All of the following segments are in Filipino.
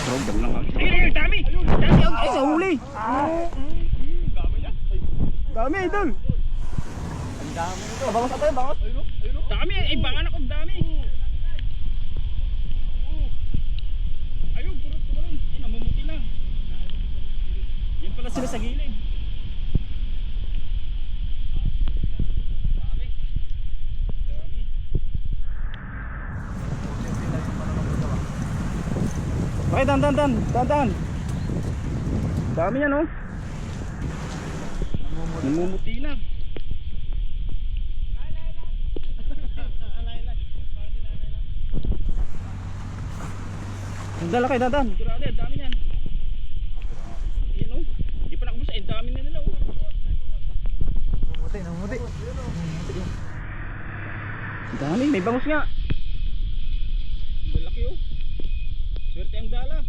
Bro, dami lang agis. Ayun, dami! Dami agis! Ay, sa huli! Dami, idol! Ang dami ito. Bangos ako yun, bangos. Dami, ay bangan ako, dami! Ayun, purot tumalon. Ay, namumuti na. Yan pala sila sa gilid. Dami. Dami. Okay, dandan. Dami yan, oh. Namumuti na. Dala kayo, dandan. Sigurado, dami yan. Ayan, oh. Hindi pa nakabos, ay dami na nila, oh. Namumuti. Dami, may bangus nga. Ang laki, oh. Swerte ang dala.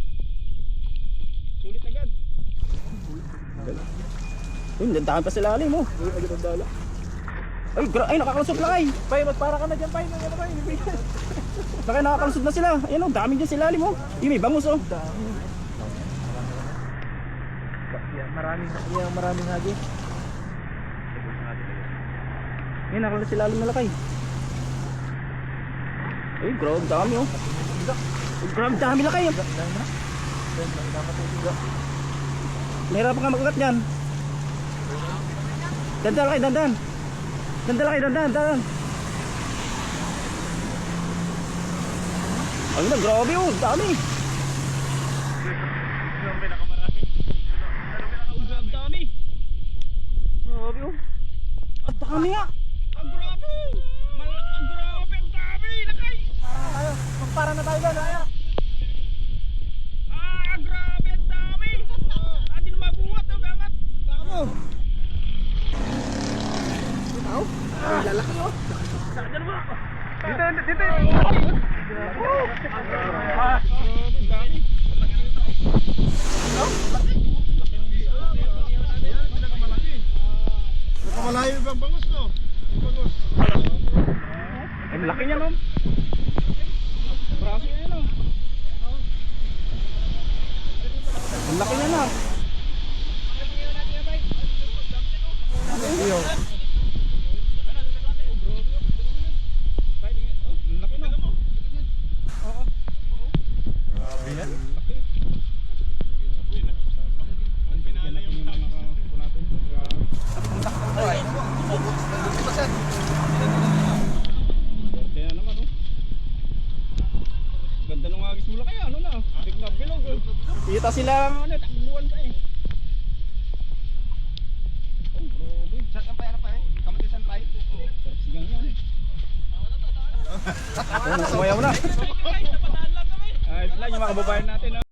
Sulit agad. Uy, dandahan pa sila alim, oh. Agad ang dala. Ay, nakakalusot lang ay. Pay, magpara ka na dyan, Pay. Ano, Pay? Baka nakakalusot na sila. Ayan, oh, daming dyan sila alim, oh. Yung may bangus, oh. Maraming hagi. Ayan, nakakalusot sila alim na lakay. Ay, grabe dami, oh. Ay, grabe dami lakay, oh. Nahirapan ka mag-ugat yan. Dandan lakay, dandan. Dandan. Ay na, grabe, oh, dami. Ang dami. Grabe, oh. Ang dami nga. Ang grabe. Ang grabe, ang dami. Lakay. Magpara na tayo ba, Naya? Grabe, ang dami. Hindi na mabuhat, oh, bangat. Tama. Ito? Ay, lalaki, oh. Saan mo? Dito. Ang dami. Malayo yung bangus, no? Bangus. Ay, laki niya, no? Braso niya, no? Ang laki na na. Iyo. Laki, no? Oo. Grabe yan. Laki. Ang pinala yung nakakapo natin. Swerte na naman, oh. Ganda nung agis mo lang kaya, ano na? Biglang bilog, oh. Kita sila. Ano, takbuhan pa eh. Oh, grabe. Saan ang payana pa eh? Kamatisan pa eh? Sarap sigang yan. Sumayaw na. Ayos lang yung mga kababayan natin, oh.